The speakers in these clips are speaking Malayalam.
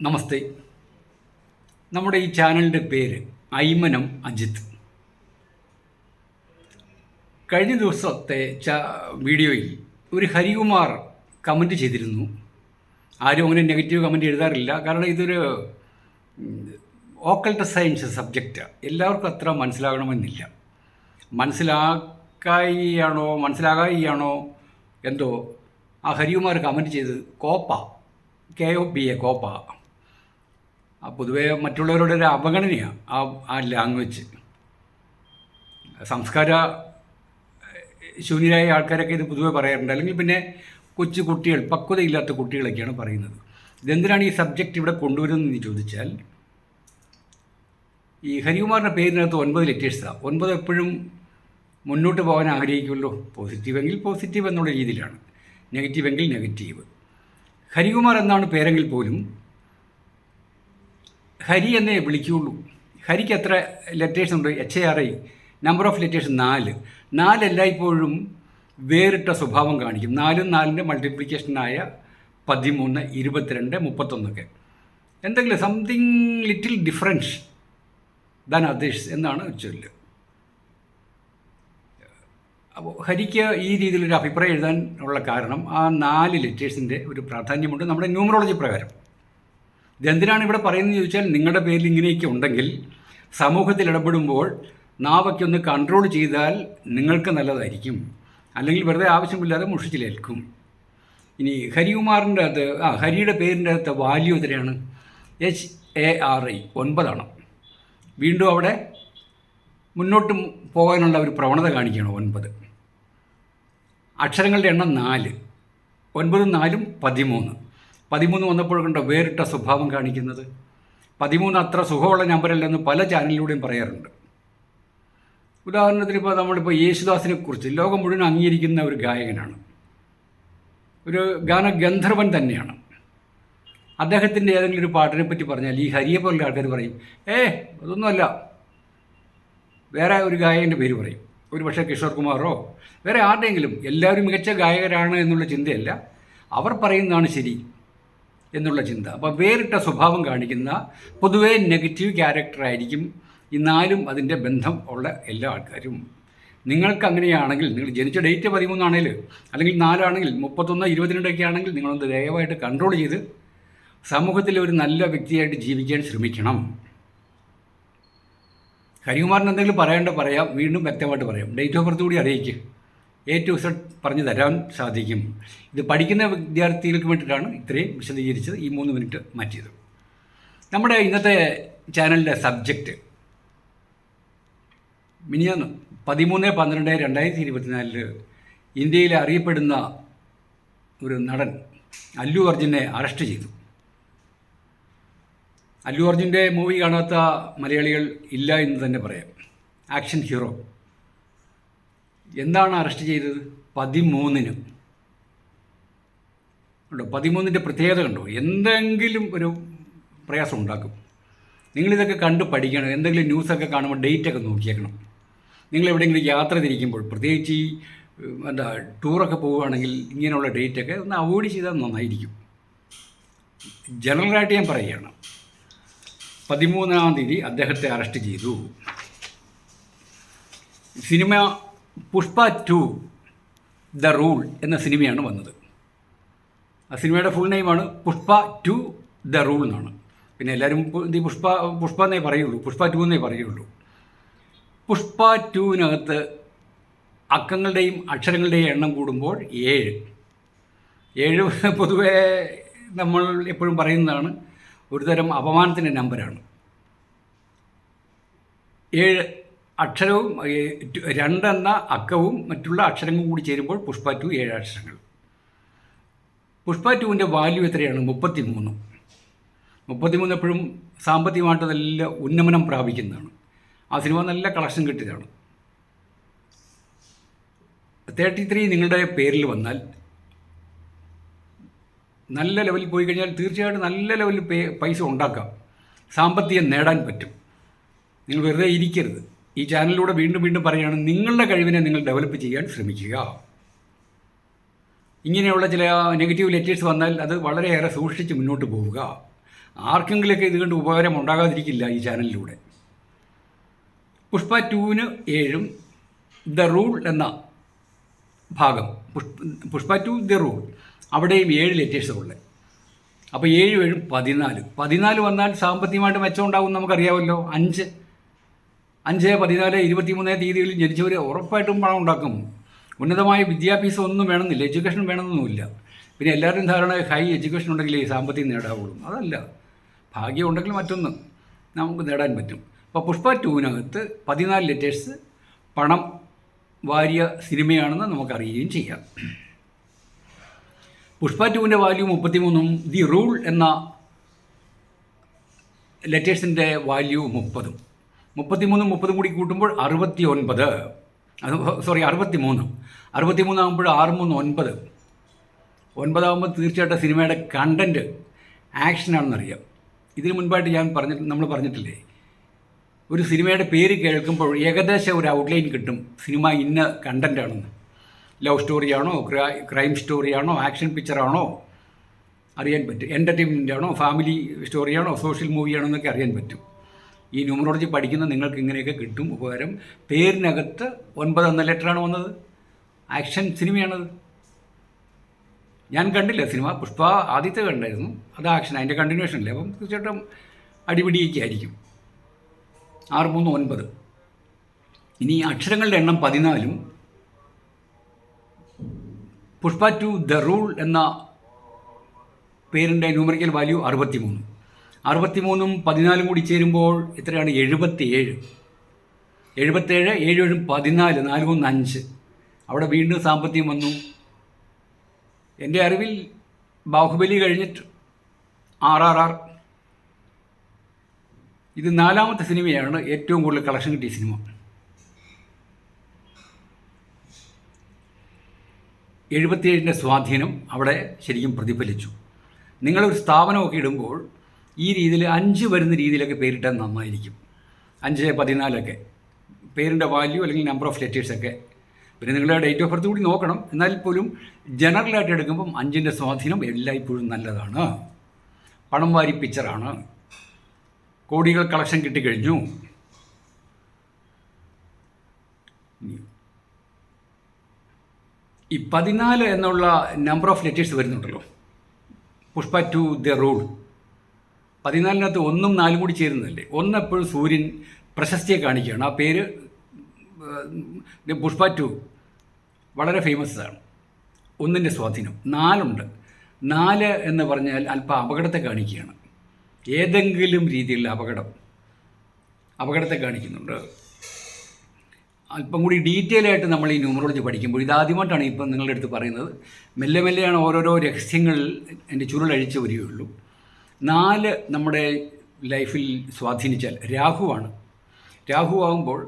നമസ്തേ. നമ്മുടെ ഈ ചാനലിൻ്റെ പേര് ഐമനം അജിത്ത്. കഴിഞ്ഞ ദിവസത്തെ വീഡിയോയിൽ ഒരു ഹരികുമാർ കമൻറ്റ് ചെയ്തിരുന്നു. ആരും അങ്ങനെ നെഗറ്റീവ് കമൻറ്റ് എഴുതാറില്ല, കാരണം ഇതൊരു ഓക്കൾട്ട് സയൻസ് സബ്ജക്റ്റ് എല്ലാവർക്കും അത്ര മനസ്സിലാകണമെന്നില്ല. മനസ്സിലാകായിയാണോ എന്തോ ആ ഹരികുമാർ കമൻറ്റ് ചെയ്ത് കോപ്പ KOPA കോപ്പ. പൊതുവേ മറ്റുള്ളവരുടെ ഒരു അവഗണനയാണ് ആ ലാംഗ്വേജ്. സംസ്കാര ശൂന്യരായ ആൾക്കാരൊക്കെ ഇത് പൊതുവെ പറയാറുണ്ട്, അല്ലെങ്കിൽ പിന്നെ കൊച്ചു കുട്ടികൾ, പക്വതയില്ലാത്ത കുട്ടികളൊക്കെയാണ് പറയുന്നത്. ഇതെന്തിനാണ് ഈ സബ്ജക്റ്റ് ഇവിടെ കൊണ്ടുവരുന്നതെന്ന് ചോദിച്ചാൽ, ഈ ഹരികുമാറിൻ്റെ പേരിനകത്ത് 9 ലെറ്റേഴ്സാണ്. 9 എപ്പോഴും മുന്നോട്ട് പോകാൻ ആഗ്രഹിക്കുമല്ലോ. പോസിറ്റീവെങ്കിൽ പോസിറ്റീവ് എന്നുള്ള രീതിയിലാണ്, നെഗറ്റീവെങ്കിൽ നെഗറ്റീവ്. ഹരികുമാർ എന്നാണ് പേരെങ്കിൽ പോലും ഹരി എന്നേ വിളിക്കുകയുള്ളൂ. ഹരിക്ക് എത്ര ലെറ്റേഴ്സ് ഉണ്ട്? HARI number of letters 4. 4 എല്ലായ്പ്പോഴും വേറിട്ട സ്വഭാവം കാണിക്കും. 4 4ൻ്റെ മൾട്ടിപ്ലിക്കേഷനായ 13, 22, 31 എന്തെങ്കിലും something little difference than others എന്നാണ് ചൊല്ല്. അപ്പോൾ ഹരിക്ക് ഈ രീതിയിലൊരു അഭിപ്രായം എഴുതാൻ ഉള്ള കാരണം ആ 4 ലെറ്റേഴ്സിൻ്റെ ഒരു പ്രാധാന്യമുണ്ട് നമ്മുടെ ന്യൂമറോളജി പ്രകാരം. ഇതെന്തിനാണ് ഇവിടെ പറയുന്നത് ചോദിച്ചാൽ, നിങ്ങളുടെ പേരിൽ ഇങ്ങനെയൊക്കെ ഉണ്ടെങ്കിൽ സമൂഹത്തിൽ ഇടപെടുമ്പോൾ നാവയ്ക്കൊന്ന് കൺട്രോൾ ചെയ്താൽ നിങ്ങൾക്ക് നല്ലതായിരിക്കും. അല്ലെങ്കിൽ വെറുതെ ആവശ്യമില്ലാതെ മുഷിച്ചിലേൽക്കും. ഇനി ഹരികുമാറിൻ്റെ അകത്ത് ഹരിയുടെ പേരിൻ്റെ അകത്ത് വാല്യൂ എത്രയാണ്? HARI 9 വീണ്ടും അവിടെ മുന്നോട്ട് പോകാനുള്ള ഒരു പ്രവണത കാണിക്കുകയാണ് 9. അക്ഷരങ്ങളുടെ എണ്ണം 4. 9 4 13. 13 വന്നപ്പോഴുണ്ടോ വേറിട്ട സ്വഭാവം കാണിക്കുന്നത്. 13 അത്ര സുഖമുള്ള നമ്പറല്ലെന്ന് പല ചാനലിലൂടെയും പറയാറുണ്ട്. ഉദാഹരണത്തിന് ഇപ്പോൾ നമ്മളിപ്പോൾ യേശുദാസിനെ കുറിച്ച് ലോകം മുഴുവൻ അംഗീകരിക്കുന്ന ഒരു ഗായകനാണ്, ഒരു ഗാനഗന്ധർവൻ തന്നെയാണ്. അദ്ദേഹത്തിൻ്റെ ഏതെങ്കിലും ഒരു പാട്ടിനെ പറ്റി പറഞ്ഞാൽ ഈ ഹരിയെ പോലുള്ള ആൾക്കാർ പറയും, അതൊന്നുമല്ല, വേറെ ഒരു ഗായകൻ്റെ പേര് പറയും. ഒരു പക്ഷേ കിഷോർ കുമാറോ വേറെ ആരുടെയെങ്കിലും. എല്ലാവരും മികച്ച ഗായകരാണ് എന്നുള്ള ചിന്തയല്ല, അവർ പറയുന്നതാണ് ശരി എന്നുള്ള ചിന്ത. അപ്പോൾ വേറിട്ട സ്വഭാവം കാണിക്കുന്ന പൊതുവേ നെഗറ്റീവ് ക്യാരക്ടറായിരിക്കും ഈ 4 അതിൻ്റെ ബന്ധം ഉള്ള എല്ലാ ആൾക്കാരും. നിങ്ങൾക്ക് അങ്ങനെയാണെങ്കിൽ, നിങ്ങൾ ജനിച്ച ഡേറ്റ് 13 ആണെങ്കിൽ, അല്ലെങ്കിൽ 4 ആണെങ്കിൽ, 31, 22 ആണെങ്കിൽ, നിങ്ങളൊന്ന് ദയവായിട്ട് കൺട്രോൾ ചെയ്ത് സമൂഹത്തിൽ ഒരു നല്ല വ്യക്തിയായിട്ട് ജീവിക്കാൻ ശ്രമിക്കണം. ഹരികുമാറിന് എന്തെങ്കിലും പറയാം, വീണ്ടും വ്യക്തമായിട്ട് പറയാം. ഡേറ്റ് ഓഫ് ബർത്ത് കൂടി അറിയിക്കുക, A to Z പറഞ്ഞു തരാൻ സാധിക്കും. ഇത് പഠിക്കുന്ന വിദ്യാർത്ഥികൾക്ക് വേണ്ടിയിട്ടാണ് ഇത്രയും വിശദീകരിച്ചത്, ഈ 3 മിനിറ്റ് മാറ്റിയത്. നമ്മുടെ ഇന്നത്തെ ചാനലിൻ്റെ സബ്ജക്റ്റ് മിനിയാന്ന് 13/12/2024 ഇന്ത്യയിൽ അറിയപ്പെടുന്ന ഒരു നടൻ അല്ലു അർജുനെ അറസ്റ്റ് ചെയ്തു. അല്ലു അർജുൻ്റെ മൂവി കാണാത്ത മലയാളികൾ ഇല്ല എന്ന് തന്നെ പറയാം. Action hero. എന്താണ് അറസ്റ്റ് ചെയ്തത്? 13 ഉണ്ടോ? 13ൻ്റെ പ്രത്യേകത കണ്ടോ? എന്തെങ്കിലും ഒരു പ്രയാസം ഉണ്ടാക്കും. നിങ്ങളിതൊക്കെ കണ്ട് പഠിക്കണം. എന്തെങ്കിലും ന്യൂസൊക്കെ കാണുമ്പോൾ ഡേറ്റൊക്കെ നോക്കിയേക്കണം. നിങ്ങൾ എവിടെയെങ്കിലും യാത്ര തിരിക്കുമ്പോൾ, പ്രത്യേകിച്ച് ഈ ടൂറൊക്കെ പോവുകയാണെങ്കിൽ ഇങ്ങനെയുള്ള ഡേറ്റൊക്കെ ഒന്ന് അവോയ്ഡ് ചെയ്താൽ നന്നായിരിക്കും. ജനറലായിട്ട് ഞാൻ പറയുകയാണ്. 13-ാം തീയതി അദ്ദേഹത്തെ അറസ്റ്റ് ചെയ്തു. സിനിമ പുഷ്പ 2 ദ റൂൾ എന്ന സിനിമയാണ് വന്നത്. ആ സിനിമയുടെ ഫുൾ നെയിമാണ് പുഷ്പ 2 ദ റൂൾ എന്നാണ്. പിന്നെ എല്ലാവരും പുഷ്പ എന്നേ പറയുള്ളൂ, പുഷ്പ 2 എന്നേ പറയുള്ളൂ. പുഷ്പ 2-നകത്ത് അക്കങ്ങളുടെയും അക്ഷരങ്ങളുടെയും എണ്ണം കൂടുമ്പോൾ 7 പൊതുവേ നമ്മൾ എപ്പോഴും പറയുന്നതാണ്, ഒരുതരം അപമാനത്തിൻ്റെ നമ്പറാണ്. 7 അക്ഷരവും 2 എന്ന അക്കവും മറ്റുള്ള അക്ഷരങ്ങളും കൂടി ചേരുമ്പോൾ പുഷ്പ 2 7 അക്ഷരങ്ങൾ. പുഷ്പ 2ൻ്റെ വാല്യൂ എത്രയാണ്? 33. 33 എപ്പോഴും സാമ്പത്തികമായിട്ട് നല്ല ഉന്നമനം പ്രാപിക്കുന്നതാണ്. ആ സിനിമ നല്ല കളക്ഷൻ കിട്ടിയതാണ്. 33 നിങ്ങളുടെ പേരിൽ വന്നാൽ, നല്ല ലെവലിൽ പോയി കഴിഞ്ഞാൽ തീർച്ചയായിട്ടും നല്ല ലെവലിൽ പൈസ ഉണ്ടാക്കാം, സാമ്പത്തികം നേടാൻ പറ്റും. നിങ്ങൾ വെറുതെ ഇരിക്കരുത്. ഈ ചാനലിലൂടെ വീണ്ടും വീണ്ടും പറയുകയാണ്, നിങ്ങളുടെ കഴിവിനെ നിങ്ങൾ ഡെവലപ്പ് ചെയ്യാൻ ശ്രമിക്കുക. ഇങ്ങനെയുള്ള ചില നെഗറ്റീവ് ലെറ്റേഴ്സ് വന്നാൽ അത് വളരെയേറെ സൂക്ഷിച്ച് മുന്നോട്ട് പോവുക. ആർക്കെങ്കിലുമൊക്കെ ഇത് കണ്ട് ഉപകാരം ഉണ്ടാകാതിരിക്കില്ല ഈ ചാനലിലൂടെ. പുഷ്പ 2-ന് 7-ഉം ദ റൂൾ എന്ന ഭാഗം, പുഷ്പ 2 ദ റൂൾ, അവിടെയും 7 ലെറ്റേഴ്സ് ഉള്ളത്. അപ്പോൾ 7 7 14. 14 വന്നാൽ സാമ്പത്തികമായിട്ട് മെച്ചം ഉണ്ടാകും നമുക്കറിയാമല്ലോ. 5 5 14 23 തീയതികളിൽ ജനിച്ചവർ ഉറപ്പായിട്ടും പണം ഉണ്ടാക്കും. ഉന്നതമായ വിദ്യാഭ്യാസം ഒന്നും വേണമെന്നില്ല, എഡ്യൂക്കേഷൻ വേണമെന്നൊന്നുമില്ല. പിന്നെ എല്ലാവരും ധാരണ ഹൈ എഡ്യൂക്കേഷൻ ഉണ്ടെങ്കിൽ ഈ സാമ്പത്തികം നേടാവുള്ളൂ. അതല്ല, ഭാഗ്യം ഉണ്ടെങ്കിൽ മറ്റൊന്ന് നമുക്ക് നേടാൻ പറ്റും. അപ്പോൾ പുഷ്പ 2-നകത്ത് 14 ലെറ്റേഴ്സ് പണം വാരിയ സിനിമയാണെന്ന് നമുക്കറിയുകയും ചെയ്യാം. പുഷ്പ 2-ൻ്റെ വാല്യൂ 33-ഉം ദി റൂൾ എന്ന ലെറ്റേഴ്സിൻ്റെ വാല്യൂ 30-ഉം. 33-ഉം 30-ഉം കൂടി കൂട്ടുമ്പോൾ 69. 63. 63 ആകുമ്പോൾ 6 3 9. 9 ആകുമ്പോൾ തീർച്ചയായിട്ടും സിനിമയുടെ കണ്ടൻറ്റ് ആക്ഷനാണെന്നറിയാം. ഇതിന് മുൻപായിട്ട് നമ്മൾ പറഞ്ഞിട്ടില്ലേ, ഒരു സിനിമയുടെ പേര് കേൾക്കുമ്പോൾ ഏകദേശം ഒരു ഔട്ട്ലൈൻ കിട്ടും, സിനിമ ഇന്ന കണ്ടൻറ്റാണെന്ന്. ലവ് സ്റ്റോറിയാണോ, ക്രൈം സ്റ്റോറിയാണോ, ആക്ഷൻ പിക്ചറാണോ അറിയാൻ പറ്റും, എൻ്റർടൈൻമെൻ്റ് ആണോ, ഫാമിലി സ്റ്റോറിയാണോ, സോഷ്യൽ മൂവിയാണോ എന്നൊക്കെ അറിയാൻ പറ്റും. ഈ ന്യൂമറോളജി പഠിക്കുന്ന നിങ്ങൾക്ക് ഇങ്ങനെയൊക്കെ കിട്ടും ഉപകാരം. പേരിനകത്ത് 9 എന്ന ലെറ്ററാണ് വന്നത്, ആക്ഷൻ സിനിമയാണത്. ഞാൻ കണ്ടില്ല സിനിമ, പുഷ്പ ആദ്യത്തെ കണ്ടായിരുന്നു, അത് ആക്ഷൻ, അതിൻ്റെ കണ്ടിന്യൂഷൻ അല്ലേ. അപ്പം തീർച്ചയായിട്ടും അടിപിടിയൊക്കെ ആയിരിക്കും. 6 3 9. ഇനി അക്ഷരങ്ങളുടെ എണ്ണം 14-ഉം പുഷ്പ 2 ദ റൂൾ എന്ന പേരിൻ്റെ ന്യൂമറിക്കൽ വാല്യൂ 63. 63-ഉം 14-ഉം കൂടി ചേരുമ്പോൾ എത്രയാണ്? 77. 77 7 7 14, 4 3 5. അവിടെ വീണ്ടും സാമ്പത്തികം വന്നു. എൻ്റെ അറിവിൽ ബാഹുബലി കഴിഞ്ഞിട്ട് RRR, ഇത് 4ാമത്തെ സിനിമയാണ് ഏറ്റവും കൂടുതൽ കളക്ഷൻ കിട്ടിയ സിനിമ. 77-ൻ്റെ സ്വാധീനം അവിടെ ശരിക്കും പ്രതിഫലിച്ചു. നിങ്ങളൊരു സ്ഥാപനമൊക്കെ ഇടുമ്പോൾ ഈ രീതിയിൽ 5 വരുന്ന രീതിയിലൊക്കെ പേരിട്ടാൽ നന്നായിരിക്കും. 5 14 പേരിൻ്റെ വാല്യൂ അല്ലെങ്കിൽ നമ്പർ ഓഫ് ലെറ്റേഴ്സൊക്കെ. പിന്നെ നിങ്ങളുടെ ഡേറ്റ് ഓഫ് ബർത്ത് കൂടി നോക്കണം. എന്നാൽ പോലും ജനറലായിട്ട് എടുക്കുമ്പം 5-ൻ്റെ സ്വാധീനം എല്ലായ്പ്പോഴും നല്ലതാണ്. പണം വാരി പിക്ചറാണ്, കോടികൾ കളക്ഷൻ കിട്ടിക്കഴിഞ്ഞു. ഈ 14 എന്നുള്ള നമ്പർ ഓഫ് ലെറ്റേഴ്സ് വരുന്നുണ്ടല്ലോ പുഷ്പ 2 ദ റൂൾ. 14-നകത്ത് 1ഉം 4ഉം കൂടി ചേരുന്നതല്ലേ. 1 എപ്പോഴും സൂര്യൻ പ്രശസ്തിയെ കാണിക്കുകയാണ്. ആ പേര് പുഷ്പ 2 വളരെ ഫേമസ് ആണ്. 1ൻ്റെ സ്വാധീനം. 4 ഉണ്ട്. 4 എന്ന് പറഞ്ഞാൽ അല്പം അപകടത്തെ കാണിക്കുകയാണ്. ഏതെങ്കിലും രീതിയിലുള്ള അപകടത്തെ കാണിക്കുന്നുണ്ട്. അല്പം കൂടി ഡീറ്റെയിൽ ആയിട്ട് നമ്മൾ ഈ ന്യൂമറോളജി പഠിക്കുമ്പോൾ, ഇതാദ്യമായിട്ടാണ് ഇപ്പം നിങ്ങളുടെ അടുത്ത് പറയുന്നത്. മെല്ലെ മെല്ലെയാണ് ഓരോരോ രഹസ്യങ്ങൾ എൻ്റെ ചുരുളഴിച്ച് വരികയുള്ളൂ. 4 നമ്മുടെ ലൈഫിൽ സ്വാധീനിച്ചാൽ രാഹുവാണ്. രാഹു ആകുമ്പോൾ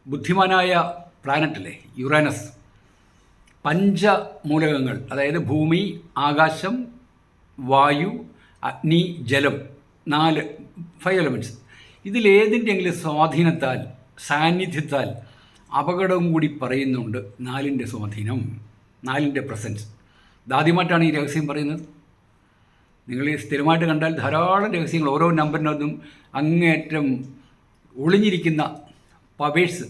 ബുദ്ധിമാനായ പ്ലാനറ്റല്ലേ യുറാനസ്. പഞ്ചമൂലകങ്ങൾ, അതായത് ഭൂമി, ആകാശം, വായു, അഗ്നി, ജലം, 5 എലമെൻറ്റ്സ്. ഇതിലേതിൻ്റെയെങ്കിലും സ്വാധീനത്താൽ, സാന്നിധ്യത്താൽ അപകടവും കൂടി പറയുന്നുണ്ട് 4ൻ്റെ സ്വാധീനം, 4ൻ്റെ പ്രസൻസ്. ഇതാദ്യമായിട്ടാണ് ഈ രഹസ്യം പറയുന്നത്. നിങ്ങൾ സ്ഥിരമായിട്ട് കണ്ടാൽ ധാരാളം രഹസ്യങ്ങൾ ഓരോ നമ്പറിനകത്തും അങ്ങേയറ്റം ഒളിഞ്ഞിരിക്കുന്ന പവേഴ്സ്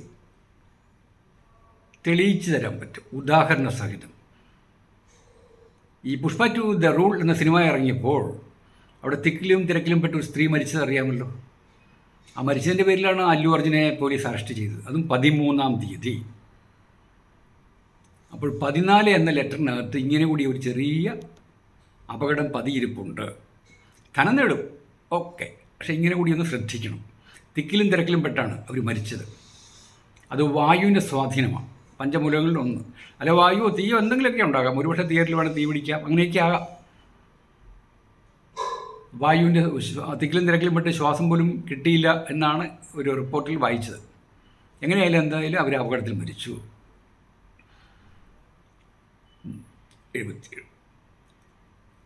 തെളിയിച്ചു തരാൻ പറ്റും ഉദാഹരണ സഹിതം. ഈ പുഷ്പ 2 ദ റൂൾ എന്ന സിനിമ ഇറങ്ങിയപ്പോൾ അവിടെ തിക്കിലും തിരക്കിലും പെട്ട ഒരു സ്ത്രീ മരിച്ചത് അറിയാമല്ലോ. ആ മരിച്ചതിൻ്റെ പേരിലാണ് അല്ലു അർജുനെ പോലീസ് അറസ്റ്റ് ചെയ്തത്, അതും 13-ാം തീയതി. അപ്പോൾ 14 എന്ന ലെറ്ററിനകത്ത് ഇങ്ങനെ കൂടി ഒരു ചെറിയ അപകടം പതിയിരിപ്പുണ്ട്. ധനം നേടും, ഓക്കെ, പക്ഷേ ഇങ്ങനെ കൂടി ഒന്ന് ശ്രദ്ധിക്കണം. തിക്കിലും തിരക്കിലും പെട്ടാണ് അവർ മരിച്ചത്. അത് വായുവിൻ്റെ സ്വാധീനമാണ്. പഞ്ചമൂലങ്ങളിൽ 1. അല്ല വായുവോ തീയോ എന്തെങ്കിലുമൊക്കെ ഉണ്ടാകാം. ഒരുപക്ഷെ തിയേറ്ററിൽ വേണം തീ പിടിക്കാം, അങ്ങനെയൊക്കെ ആകാം. വായുവിൻ്റെ തിക്കിലും തിരക്കിലും പെട്ട് ശ്വാസം പോലും കിട്ടിയില്ല എന്നാണ് ഒരു റിപ്പോർട്ടിൽ വായിച്ചത്. എങ്ങനെയായാലും എന്തായാലും അവർ അപകടത്തിൽ മരിച്ചു. 77.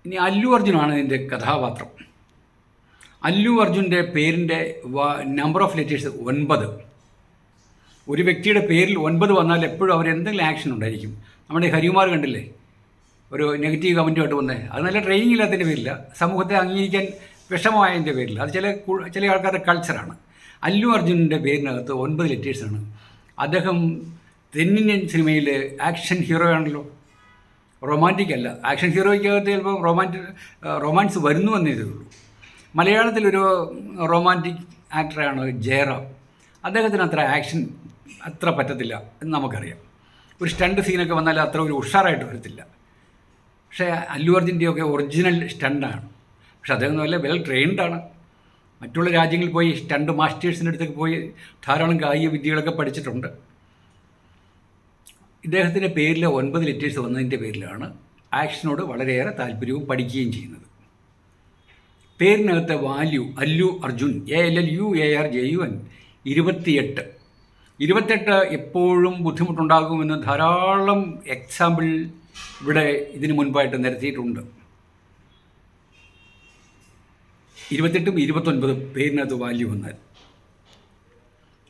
ഇനി അല്ലു അർജുനാണ് ഇതിൻ്റെ കഥാപാത്രം. അല്ലു അർജുൻ്റെ പേരിൻ്റെ നമ്പർ ഓഫ് ലെറ്റേഴ്സ് 9. ഒരു വ്യക്തിയുടെ പേരിൽ 9 വന്നാൽ എപ്പോഴും അവരെന്തെങ്കിലും ആക്ഷൻ ഉണ്ടായിരിക്കും. നമ്മുടെ ഹരികുമാർ കണ്ടില്ലേ, ഒരു നെഗറ്റീവ് കമൻറ്റുമായിട്ട് വന്നേ. അത് നല്ല ട്രെയിനിങ് ഇല്ലാത്തതിൻ്റെ പേരില്ല, സമൂഹത്തെ അംഗീകരിക്കാൻ വിഷമമായതിൻ്റെ പേരിൽ. അത് ചില ആൾക്കാരുടെ കൾച്ചറാണ്. അല്ലു അർജുനൻ്റെ പേരിനകത്ത് 9 ലെറ്റേഴ്സാണ്. അദ്ദേഹം തെന്നിന്ത്യൻ സിനിമയിൽ ആക്ഷൻ ഹീറോ ആണല്ലോ, റൊമാൻറ്റിക് അല്ല. ആക്ഷൻ ഹീറോയ്ക്കകത്ത് ചിലപ്പോൾ റൊമാൻസ് വരുന്നു എന്നേ ഉള്ളൂ. മലയാളത്തിലൊരു റൊമാൻറ്റിക് ആക്ടറാണ് ജയറാം. അദ്ദേഹത്തിന് അത്ര പറ്റത്തില്ല എന്ന് നമുക്കറിയാം. ഒരു സ്റ്റണ്ട് സീനൊക്കെ വന്നാൽ അത്ര ഒരു ഉഷാറായിട്ട് വരത്തില്ല. പക്ഷേ അല്ലു അർജുൻ്റെയൊക്കെ ഒറിജിനൽ സ്റ്റണ്ടാണ്. പക്ഷെ അദ്ദേഹം നല്ല വെൽ ട്രെയിൻഡാണ്. മറ്റുള്ള രാജ്യങ്ങളിൽ പോയി സ്റ്റണ്ട് മാസ്റ്റേഴ്സിൻ്റെ അടുത്തേക്ക് പോയി ധാരാളം കായിക വിദ്യകളൊക്കെ പഠിച്ചിട്ടുണ്ട്. ഇദ്ദേഹത്തിൻ്റെ പേരിൽ 9 ലെറ്റേഴ്സ് വന്നതിൻ്റെ പേരിലാണ് ആക്ഷനോട് വളരെയേറെ താല്പര്യവും പഠിക്കുകയും ചെയ്യുന്നത്. പേരിനകത്തെ വാല്യൂ അല്ലു അർജുൻ, ALLUARJUN 28 എപ്പോഴും ബുദ്ധിമുട്ടുണ്ടാകുമെന്ന് ധാരാളം എക്സാമ്പിൾ ഇവിടെ ഇതിനു മുൻപായിട്ട് നിരത്തിയിട്ടുണ്ട്. 28ഉം 29ഉം പേരിനകത്ത് വാല്യൂ വന്നാൽ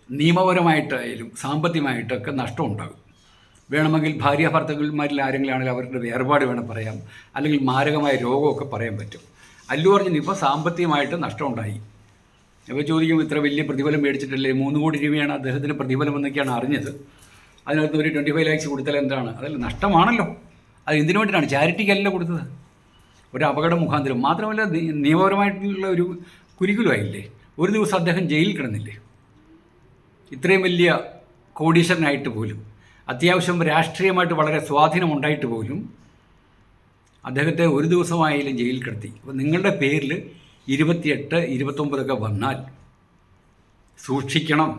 നിയമപരമായിട്ടായാലും സാമ്പത്തികമായിട്ടൊക്കെ നഷ്ടമുണ്ടാകും. വേണമെങ്കിൽ ഭാര്യാഭർത്താക്കന്മാരിൽ ആരെങ്കിലും ആണെങ്കിൽ അവരുടെ വേർപാട് വേണം പറയാം, അല്ലെങ്കിൽ മാരകമായ രോഗമൊക്കെ പറയാൻ പറ്റും. അല്ലു അർജുൻ ഇപ്പോൾ സാമ്പത്തികമായിട്ട് നഷ്ടമുണ്ടായി. അപ്പോൾ ചോദിക്കും, ഇത്ര വലിയ പ്രതിഫലം മേടിച്ചിട്ടല്ലേ, 3 കോടി രൂപയാണ് അദ്ദേഹത്തിന് പ്രതിഫലം എന്നൊക്കെയാണ് അറിഞ്ഞത്. അതിനകത്ത് ഒരു 25 lakhs കൊടുത്താൽ എന്താണ്? അതല്ല, നഷ്ടമാണല്ലോ. അത് എന്തിനു വേണ്ടിയിട്ടാണ്? ചാരിറ്റിക്കല്ല കൊടുത്തത്, ഒരു അപകട മുഖാന്തരം. മാത്രമല്ല നിയമപരമായിട്ടുള്ള ഒരു കുരുക്കുലുമായില്ലേ. ഒരു ദിവസം അദ്ദേഹം ജയിലിൽ കിടന്നില്ലേ, ഇത്രയും വലിയ കോടീശ്വരനായിട്ട് പോലും, അത്യാവശ്യം രാഷ്ട്രീയമായിട്ട് വളരെ സ്വാധീനമുണ്ടായിട്ട് പോലും അദ്ദേഹത്തെ ഒരു ദിവസമായാലും ജയിലിൽ കിടത്തി. അപ്പോൾ നിങ്ങളുടെ പേരിൽ 28, 29 വന്നാൽ സൂക്ഷിക്കണം.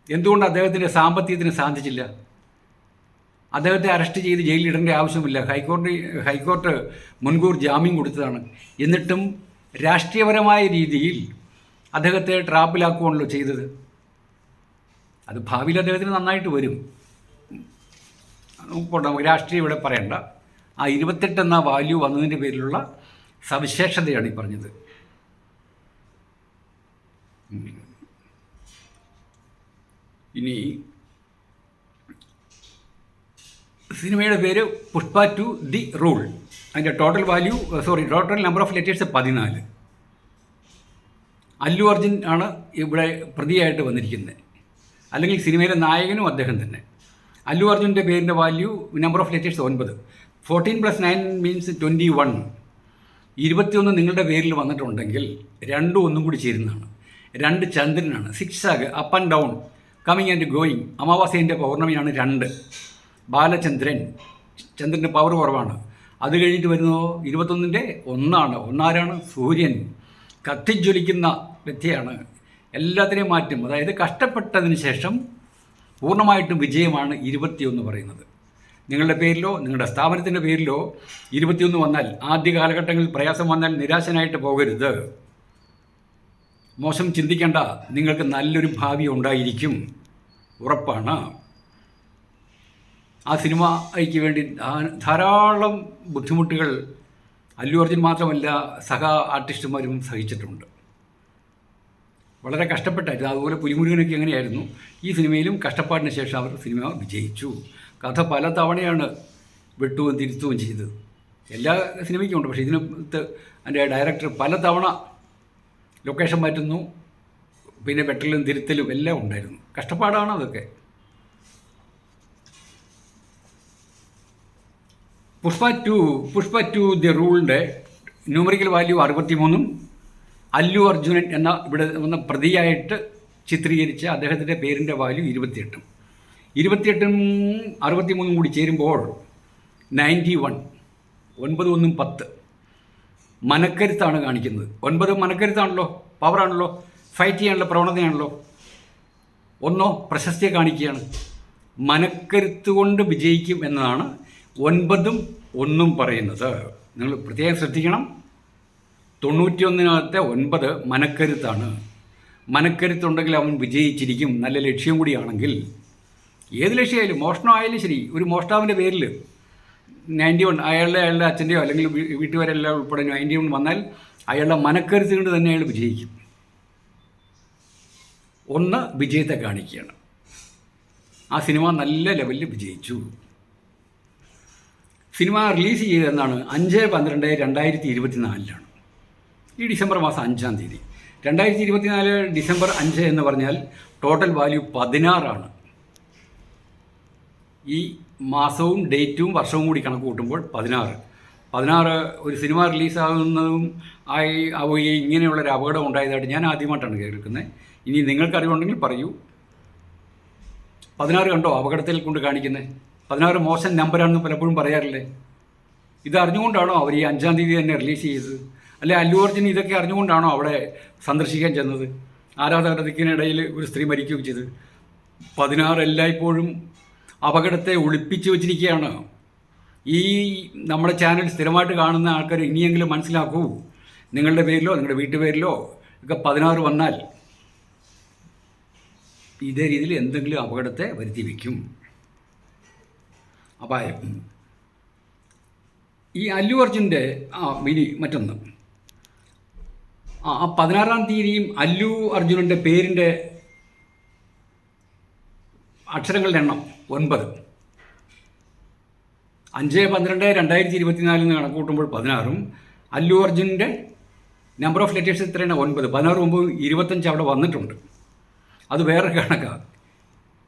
എന്തുകൊണ്ട് അദ്ദേഹത്തിൻ്റെ സാമ്പത്തികത്തിന് സാധിച്ചില്ല? അദ്ദേഹത്തെ അറസ്റ്റ് ചെയ്ത് ജയിലിലിടേണ്ട ആവശ്യമില്ല. ഹൈക്കോർട്ട് മുൻകൂർ ജാമ്യം കൊടുത്തതാണ്. എന്നിട്ടും രാഷ്ട്രീയപരമായ രീതിയിൽ അദ്ദേഹത്തെ ട്രാപ്പിലാക്കുകയാണല്ലോ ചെയ്തത്. അത് ഭാവിയിൽ അദ്ദേഹത്തിന് നന്നായിട്ട് വരും. നമുക്ക് രാഷ്ട്രീയം ഇവിടെ പറയണ്ട. ആ 28 എന്ന വാല്യൂ വന്നതിൻ്റെ പേരിലുള്ള സവിശേഷതയാണ് ഈ പറഞ്ഞത്. ഇനി സിനിമയുടെ പേര് പുഷ്പ 2 ദി റൂൾ. അതിൻ്റെ total number of letters 14. Allu Arjun ആണ് ഇവിടെ പ്രതിയായിട്ട് വന്നിരിക്കുന്നത്, അല്ലെങ്കിൽ സിനിമയിലെ നായകനും അദ്ദേഹം തന്നെ. അല്ലു അർജുൻ്റെ പേരിൻ്റെ value number of letters 9. 14 + 9 means 21. 21 നിങ്ങളുടെ പേരിൽ വന്നിട്ടുണ്ടെങ്കിൽ 2 ഒന്നും കൂടി ചേരുന്നതാണ്. 2 ചന്ദ്രനാണ്. 6 up and down, coming and going. അമാവാസ്യൻ്റെ പൗർണമിയാണ് 2. ബാലചന്ദ്രൻ, ചന്ദ്രൻ്റെ പവർ കുറവാണ്. അത് കഴിഞ്ഞിട്ട് വരുന്നോ 21ൻ്റെ 1 ഒന്നാരാണ്? സൂര്യൻ. കത്തിജ്വലിക്കുന്ന വ്യക്തിയാണ്, എല്ലാത്തിനെയും മാറ്റും. അതായത് കഷ്ടപ്പെട്ടതിന് ശേഷം പൂർണ്ണമായിട്ടും വിജയമാണ് 21 പറയുന്നത്. നിങ്ങളുടെ പേരിലോ നിങ്ങളുടെ സ്ഥാപനത്തിൻ്റെ പേരിലോ 21 വന്നാൽ, ആദ്യ കാലഘട്ടങ്ങളിൽ പ്രയാസം വന്നാൽ നിരാശനായിട്ട് പോകരുത്. മോശം ചിന്തിക്കേണ്ട, നിങ്ങൾക്ക് നല്ലൊരു ഭാവി ഉണ്ടായിരിക്കും, ഉറപ്പാണ്. ആ സിനിമയ്ക്ക് വേണ്ടി ധാരാളം ബുദ്ധിമുട്ടുകൾ അല്ലു അർജുൻ മാത്രമല്ല സഹ ആർട്ടിസ്റ്റുമാരും സഹിച്ചിട്ടുണ്ട്. വളരെ കഷ്ടപ്പെട്ടായിരുന്നു. അതുപോലെ പുലിമുരുകനൊക്കെ എങ്ങനെയായിരുന്നു, ഈ സിനിമയിലും കഷ്ടപ്പാടിന് ശേഷം അവർ സിനിമ വിജയിച്ചു. കഥ പല തവണയാണ് വെട്ടുകയും തിരുത്തുകയും ചെയ്തത്. എല്ലാ സിനിമയ്ക്കും ഉണ്ട്, പക്ഷേ ഇതിനകത്ത് അതിൻ്റെ ഡയറക്ടർ പല തവണ ലൊക്കേഷൻ മാറ്റുന്നു, പിന്നെ വെട്ടലും തിരുത്തലും എല്ലാം ഉണ്ടായിരുന്നു. കഷ്ടപ്പാടാണ് അതൊക്കെ. പുഷ്പ 2 ദി റൂളിൻ്റെ ന്യൂമറിക്കൽ വാല്യൂ 63. അല്ലു അർജുനൻ എന്ന ഇവിടെ വന്ന പ്രതിയായിട്ട് ചിത്രീകരിച്ച അദ്ദേഹത്തിൻ്റെ പേരിൻ്റെ വാല്യൂ 28. 28ഉം 63ഉം കൂടി ചേരുമ്പോൾ 91. 9 1 10. മനക്കരുത്താണ് കാണിക്കുന്നത്. 9 മനക്കരുത്താണല്ലോ, പവറാണല്ലോ, ഫൈറ്റ് ചെയ്യാനുള്ള പ്രവണതയാണല്ലോ. 1 പ്രശസ്തിയെ കാണിക്കുകയാണ്. മനക്കരുത്ത് കൊണ്ട് വിജയിക്കും എന്നതാണ് 9ഉം 1ഉം പറയുന്നത്. നിങ്ങൾ പ്രത്യേകം ശ്രദ്ധിക്കണം. 91-നകത്തെ 9 മനക്കരുത്താണ്. മനക്കരുത്തുണ്ടെങ്കിൽ അവൻ വിജയിച്ചിരിക്കും. നല്ല ലക്ഷ്യം കൂടിയാണെങ്കിൽ, ഏത് ലക്ഷ്യമായാലും, മോഷണമായാലും ശരി, ഒരു മോഷ്ടാവിൻ്റെ പേരിൽ 91 അയാളുടെ അച്ഛൻ്റെയോ അല്ലെങ്കിൽ വീട്ടുകാരെല്ലാം ഉൾപ്പെടെ 91 വന്നാൽ അയാളുടെ മനക്കരുത്ത് കൊണ്ട് തന്നെ അയാൾ വിജയിക്കും. 1 വിജയത്തെ കാണിക്കുകയാണ്. ആ സിനിമ നല്ല ലെവലിൽ വിജയിച്ചു. സിനിമ റിലീസ് ചെയ്തതെന്നാണ് 5/12/2024 ഈ ഡിസംബർ മാസം 5-ാം തീയതി. 2024 ഡിസംബർ 5 എന്ന് പറഞ്ഞാൽ ടോട്ടൽ വാല്യൂ 16 ഈ മാസവും ഡേറ്റും വർഷവും കൂടി കണക്ക് കൂട്ടുമ്പോൾ 16 ഒരു സിനിമ റിലീസാകുന്നതും ഇങ്ങനെയുള്ളൊരു അപകടം ഉണ്ടായതായിട്ട് ഞാൻ ആദ്യമായിട്ടാണ് കേൾക്കുന്നത്. ഇനി നിങ്ങൾക്കറിവുണ്ടെങ്കിൽ പറയൂ. 16 കണ്ടോ അപകടത്തിൽ കൊണ്ട് കാണിക്കുന്നത്? 16 മോശം നമ്പറാണെന്ന് പലപ്പോഴും പറയാറില്ലേ? ഇത് അറിഞ്ഞുകൊണ്ടാണോ അവർ ഈ 5-ാം തീയതി തന്നെ റിലീസ് ചെയ്തത്? അല്ലെ അല്ലു അർജുൻ ഇതൊക്കെ അറിഞ്ഞുകൊണ്ടാണോ അവിടെ സന്ദർശിക്കാൻ ചെന്നത്? ആരാധകർക്കിനിടയിൽ ഒരു സ്ത്രീ മരിക്കുകയും ചെയ്ത്. 16 എല്ലായ്പ്പോഴും അപകടത്തെ ഒളിപ്പിച്ചു വച്ചിരിക്കുകയാണ്. ഈ നമ്മുടെ ചാനൽ സ്ഥിരമായിട്ട് കാണുന്ന ആൾക്കാർ ഇനിയെങ്കിലും മനസ്സിലാക്കൂ. നിങ്ങളുടെ പേരിലോ നിങ്ങളുടെ വീട്ടുപേരിലോ ഒക്കെ 16 വന്നാൽ ഇതേ രീതിയിൽ എന്തെങ്കിലും അപകടത്തെ വരുത്തി വയ്ക്കും. അപായം. ഈ അല്ലു അർജുൻ്റെ മറ്റൊന്ന് 16-ാം തീയതിയും അല്ലു അർജുനൻ്റെ പേരിൻ്റെ അക്ഷരങ്ങളുടെ എണ്ണം 9. 5/12/2024 കണക്ക് കൂട്ടുമ്പോൾ 16 അല്ലു അർജുനൻ്റെ നമ്പർ ഓഫ് ലെറ്റേഴ്സ് എത്രയാണ്? 9. 16 9 25 അവിടെ വന്നിട്ടുണ്ട്. അത് വേറെ കണക്കാണ്.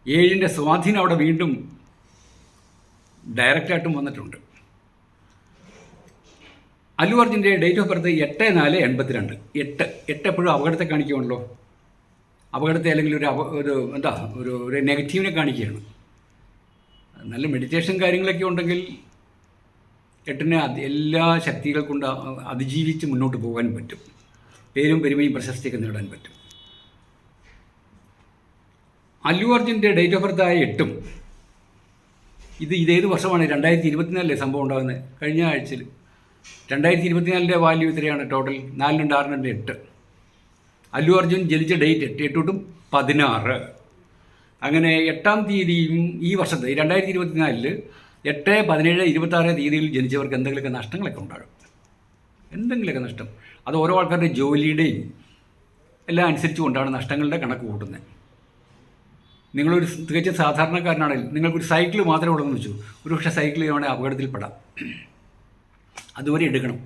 7ൻ്റെ സ്വാധീനം അവിടെ വീണ്ടും ഡയറക്റ്റായിട്ടും വന്നിട്ടുണ്ട്. അല്ലു അർജുൻ്റെ ഡേറ്റ് ഓഫ് ബർത്ത് 8/4/82. 8 എപ്പോഴും അപകടത്തെ കാണിക്കുകയാണല്ലോ. അപകടത്തെ അല്ലെങ്കിൽ ഒരു നെഗറ്റീവിനെ കാണിക്കുകയാണ്. നല്ല മെഡിറ്റേഷൻ കാര്യങ്ങളൊക്കെ ഉണ്ടെങ്കിൽ 8നെ എല്ലാ ശക്തികൾ കൊണ്ട് അതിജീവിച്ച് മുന്നോട്ട് പോകാൻ പറ്റും. പേരും പെരുമയും പ്രശസ്തിയൊക്കെ നേടാൻ പറ്റും. അല്ലു അർജുൻ്റെ ഡേറ്റ് ഓഫ് ബർത്തായ 8 ഇതേത് വർഷമാണ്? 2024 സംഭവം ഉണ്ടാകുന്നത്. കഴിഞ്ഞ ആഴ്ചയിൽ 2024 വാല്യൂ ഇത്രയാണ് ടോട്ടൽ. 4 2 6 2 8. അല്ലു അർജുൻ ജനിച്ച ഡേറ്റ് 8 16. അങ്ങനെ 8-ാം തീയതിയും ഈ വർഷത്തെ 2024 8 17 26 തീയതിയിൽ ജനിച്ചവർക്ക് എന്തെങ്കിലുമൊക്കെ നഷ്ടങ്ങളൊക്കെ ഉണ്ടാകും. എന്തെങ്കിലുമൊക്കെ നഷ്ടം. അത് ഓരോ ആൾക്കാരുടെ ജോലിയുടെയും എല്ലാം അനുസരിച്ച് കൊണ്ടാണ് നഷ്ടങ്ങളുടെ കണക്ക് കൂട്ടുന്നത്. നിങ്ങളൊരു തികച്ച സാധാരണക്കാരനാണെങ്കിൽ നിങ്ങൾക്കൊരു സൈക്കിൾ മാത്രമേ ഉള്ളതെന്ന് വെച്ചു. ഒരുപക്ഷെ സൈക്കിൾ ചെയ്യുവാണെങ്കിൽ അപകടത്തിൽപ്പെടാം. അതുവരെ എടുക്കണം.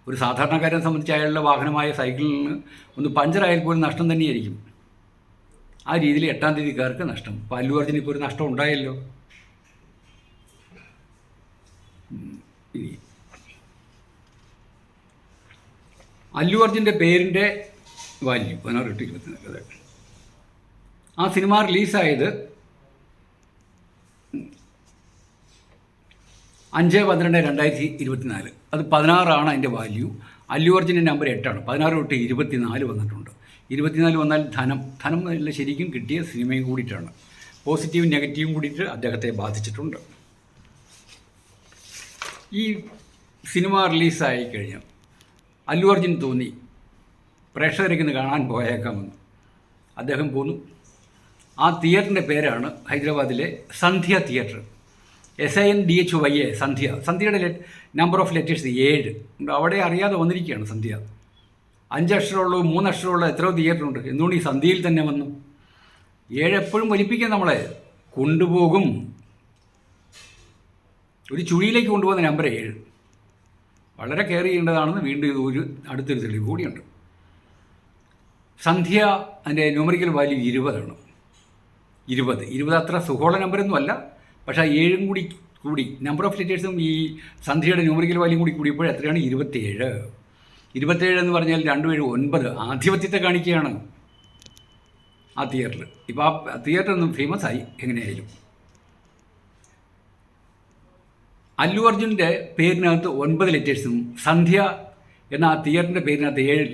ഒരു സാധാരണക്കാരനെ സംബന്ധിച്ച് അയാളുടെ വാഹനമായ സൈക്കിളിന് ഒന്ന് പഞ്ചറായാൽ പോലും നഷ്ടം തന്നെയായിരിക്കും. ആ രീതിയിൽ 8-ാം തീയതിക്കാർക്ക് നഷ്ടം. അപ്പോൾ അല്ലു അർജുന് ഇപ്പോൾ ഒരു നഷ്ടം ഉണ്ടായല്ലോ. അല്ലു അർജുൻ്റെ പേരിൻ്റെ വാല്യൂ 16/8/24. ആ സിനിമ റിലീസായത് 5/12/2024. അത് 16 അതിൻ്റെ വാല്യൂ. അല്ലു അർജുൻ്റെ നമ്പർ 8. 16/24 വന്നിട്ടുണ്ട്. 24 വന്നാൽ ധനം എല്ലാം ശരിക്കും കിട്ടിയ സിനിമയും കൂടിയിട്ടാണ്. പോസിറ്റീവും നെഗറ്റീവും കൂടിയിട്ട് അദ്ദേഹത്തെ ബാധിച്ചിട്ടുണ്ട്. ഈ സിനിമ റിലീസായി കഴിഞ്ഞാൽ അല്ലു അർജുൻ തോന്നി പ്രേക്ഷകരേക്കൊന്ന് കാണാൻ പോയേക്കാമെന്ന്. അദ്ദേഹം പോന്നു. ആ തിയേറ്ററിൻ്റെ പേരാണ് ഹൈദരാബാദിലെ സന്ധ്യ തിയേറ്റർ. SINDHYA സന്ധ്യ. സന്ധ്യയുടെ നമ്പർ ഓഫ് ലെറ്റേഴ്സ് 7. അവിടെ അറിയാതെ വന്നിരിക്കുകയാണ് സന്ധ്യ. 5 അക്ഷരമുള്ള 3 അക്ഷരമുള്ള എത്രയോ തിയേറ്ററുണ്ട്. എന്തുകൊണ്ട് ഈ സന്ധ്യയിൽ തന്നെ വന്നു? 7 എപ്പോഴും വലിപ്പിക്കാൻ നമ്മളെ കൊണ്ടുപോകും. ഒരു ചുഴിയിലേക്ക് കൊണ്ടുപോകുന്ന നമ്പർ 7 വളരെ കെയർ ചെയ്യേണ്ടതാണെന്ന് വീണ്ടും ഒരു അടുത്തൊരു തെളിവ് കൂടിയുണ്ട്. സന്ധ്യ അതിൻ്റെ ന്യൂമറിക്കൽ വാല്യൂ 20 20 അത്ര സുഖമുള്ള നമ്പറൊന്നുമല്ല. പക്ഷേ 7 കൂടി നമ്പർ ഓഫ് ലെറ്റേഴ്സും ഈ സന്ധ്യയുടെ ന്യൂമറിക്കൽ വാല്യൂ കൂടിയപ്പോൾ എത്രയാണ്? 27. 27 എന്ന് പറഞ്ഞാൽ 2 7 9. ആധിപത്യത്തെ കാണിക്കുകയാണ് ആ തിയേറ്ററിൽ. ഇപ്പോൾ ആ തിയേറ്റർ ഒന്നും ഫേമസ് ആയി എങ്ങനെയായാലും. അല്ലു അർജുൻ്റെ പേരിനകത്ത് 9 ലെറ്റേഴ്സും സന്ധ്യ എന്ന ആ തിയേറ്ററിൻ്റെ പേരിനകത്ത് 7